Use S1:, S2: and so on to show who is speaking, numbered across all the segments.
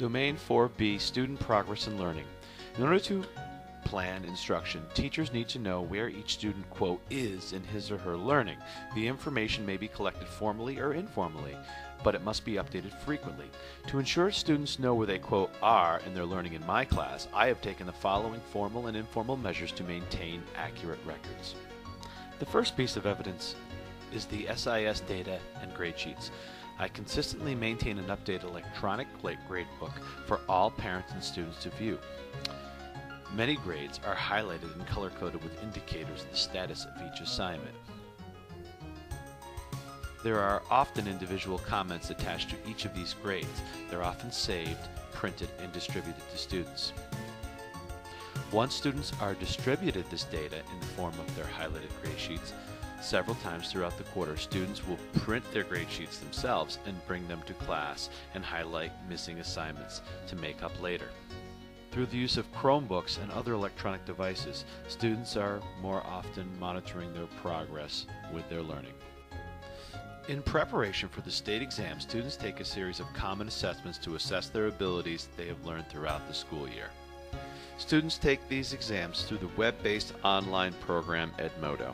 S1: Domain 4B, Student Progress and Learning. In order to plan instruction, teachers need to know where each student, quote, is in his or her learning. The information may be collected formally or informally, but it must be updated frequently. To ensure students know where they, quote, are in their learning in my class, I have taken the following formal and informal measures to maintain accurate records. The first piece of evidence is the SIS data and grade sheets. I consistently maintain an updated electronic grade book for all parents and students to view. Many grades are highlighted and color-coded with indicators of the status of each assignment. There are often individual comments attached to each of these grades. They're often saved, printed, and distributed to students. Once students are distributed this data in the form of their highlighted grade sheets, several times throughout the quarter, students will print their grade sheets themselves and bring them to class and highlight missing assignments to make up later. Through the use of Chromebooks and other electronic devices, students are more often monitoring their progress with their learning. In preparation for the state exam, students take a series of common assessments to assess their abilities they have learned throughout the school year. Students take these exams through the web-based online program Edmodo.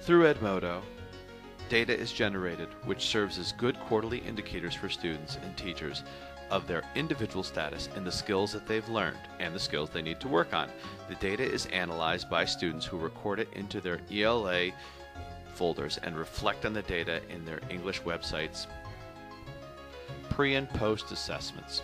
S1: Through Edmodo, data is generated which serves as good quarterly indicators for students and teachers of their individual status and the skills that they've learned and the skills they need to work on. The data is analyzed by students who record it into their ELA folders and reflect on the data in their English websites. Pre and post assessments.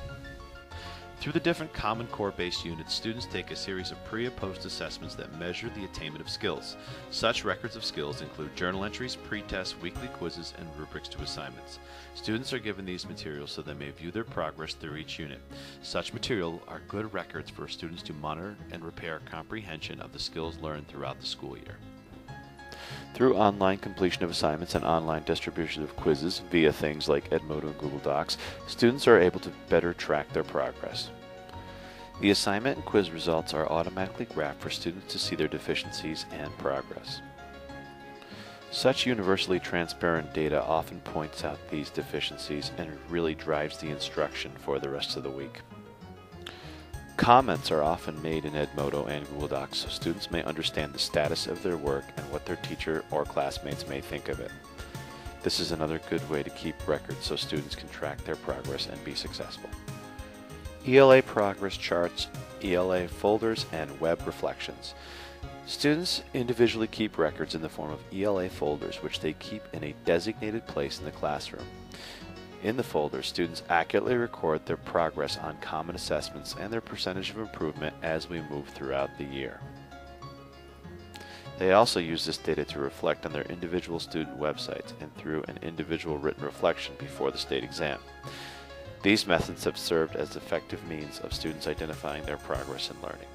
S1: Through the different Common Core-based units, students take a series of pre and post assessments that measure the attainment of skills. Such records of skills include journal entries, pre-tests, weekly quizzes, and rubrics to assignments. Students are given these materials so they may view their progress through each unit. Such material are good records for students to monitor and repair comprehension of the skills learned throughout the school year. Through online completion of assignments and online distribution of quizzes via things like Edmodo and Google Docs, students are able to better track their progress. The assignment and quiz results are automatically graphed for students to see their deficiencies and progress. Such universally transparent data often points out these deficiencies and really drives the instruction for the rest of the week. Comments are often made in Edmodo and Google Docs so students may understand the status of their work and what their teacher or classmates may think of it. This is another good way to keep records so students can track their progress and be successful. ELA progress charts, ELA folders, and web reflections. Students individually keep records in the form of ELA folders, which they keep in a designated place in the classroom. In the folders, students accurately record their progress on common assessments and their percentage of improvement as we move throughout the year. They also use this data to reflect on their individual student websites and through an individual written reflection before the state exam. These methods have served as effective means of students identifying their progress in learning.